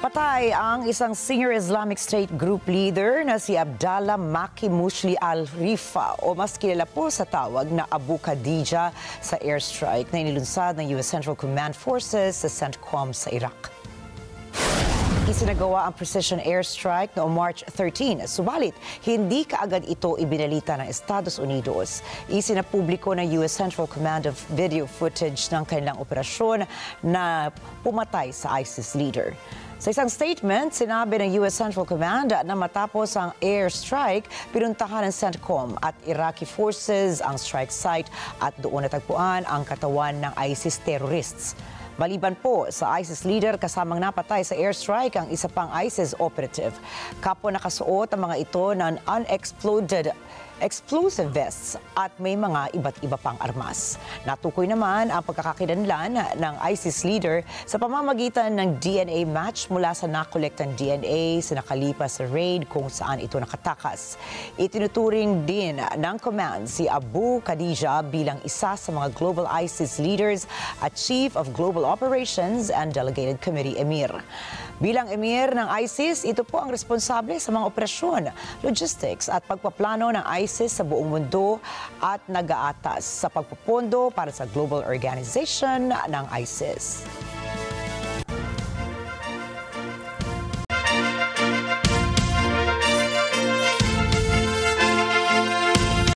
Patay ang isang senior Islamic State group leader na si Abdallah Maki Mushli al-Rifa o mas kilala po sa tawag na Abu Khadija sa airstrike na inilunsad ng US Central Command Forces sa CENTCOM sa Iraq. Isinagawa ang precision airstrike noong March 13. Subalit, hindi kaagad ito ibinalita ng Estados Unidos. Isinapubliko ng US Central Command of video footage ng kanilang operasyon na pumatay sa ISIS leader. Sa isang statement, sinabi ng US Central Command na matapos ang airstrike, pinuntahan ng CENTCOM at Iraqi forces ang strike site at doon natagpuan ang katawan ng ISIS terrorists. Maliban po sa ISIS leader, kasamang napatay sa airstrike ang isa pang ISIS operative. Kapwa nakasuot ang mga ito ng unexploded explosive vests at may mga iba't iba pang armas. Natukoy naman ang pagkakakilanlan ng ISIS leader sa pamamagitan ng DNA match mula sa nakolektang DNA sa nakalipas sa raid kung saan ito nakatakas. Itinuturing din ng command si Abu Khadija bilang isa sa mga global ISIS leaders at Chief of Global Operations and Delegated Committee Emir. Bilang Emir ng ISIS, ito po ang responsable sa mga operasyon, logistics at pagpaplano ng ISIS sa buong mundo at nag-aatas sa pagpupondo para sa global organization ng ISIS.